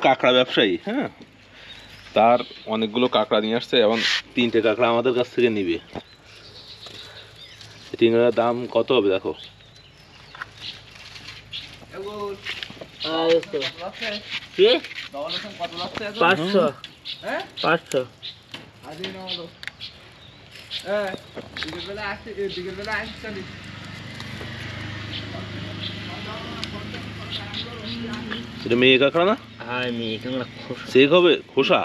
কাঁকড়া ব্যবসায়ী, হ্যাঁ, তার অনেকগুলো কাঁকড়া নিয়ে আসছে এবং 3টে কাঁকড়া আমাদের কাছ থেকে নিবে। টিংড়ার দাম কত হবে দেখো। এটা মেয়ে কাঁকড়া না? হ্যাঁ মেয়ে কাঁকড়া। সেক হবে খোসা?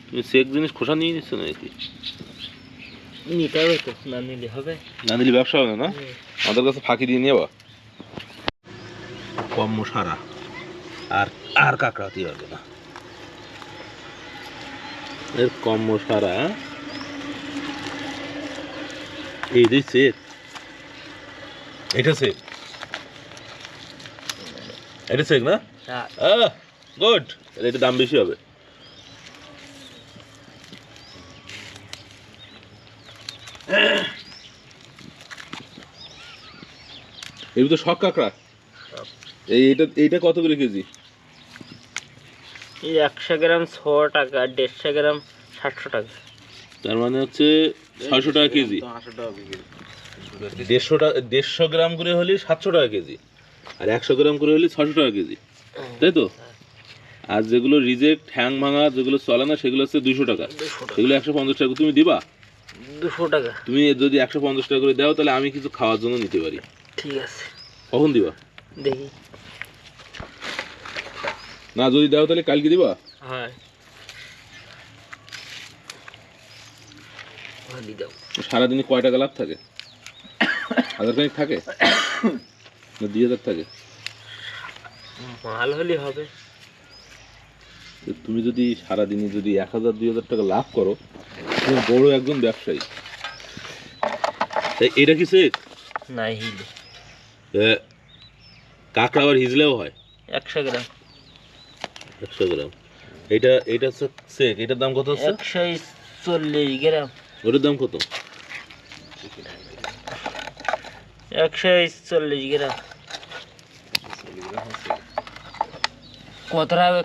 তুমি সেক জিনিস খোসা নিয়ে নিচ্ছ নাকি? নিতে হবে তো, না নিলে হবে? না নিলে ব্যবসা হবে না। আমাদের কাছে ফাঁকি দিয়ে নেওয়া কম সারা আর আর কাঁকড়াতেই হবে না, এর কম সারা। এই যে সেক, এটা সেক, এটা সেক না? গুড, এটা দাম বেশি হবে। এগুলো তো শখ কাঁকড়া। এইটা কত করে কেজি? 100 গ্রাম 6 টাকা, 150 গ্রাম 700 টাকা। তার মানে হচ্ছে 600 টাকা কেজি। 150 গ্রাম করে হলে 700 টাকা কেজি, আর 100 গ্রাম করে হলে 600 টাকা কেজি, তাই তো? আর যেগুলো রিজেক্ট হ্যাং ভাঙা যেগুলো চলে না সেগুলো হচ্ছে 200 টাকা, সেগুলো 150 টাকা। তুমি দিবা 200 টাকা? তুমি যদি 150 টাকা করে দাও তাহলে আমি কিছু খাওয়ার জন্য নিতে পারি। ঠিক আছে। কখন দিবা দেখি। না যদি দাও তাহলে কালকে দিবা? হ্যাঁ সারাদিনে কয় টাকা লাভ থাকে? 1000 খানিক থাকে না 2000 থাকে? মাল হলে হবে। তুমি যদি সারাদিনে যদি 1000-2000 টাকা লাভ করো তুমি বড় একজন ব্যবসায়ী। এটা কি সেক? না হিলে। কাঁকড়া আবার হিজলেও হয়। 100 গ্রাম। 100 গ্রাম। এটা হচ্ছে সেক। এটার দাম কত হচ্ছে? 140 গ্রাম। ওটার দাম কত? 140 গ্রাম। কত হবে?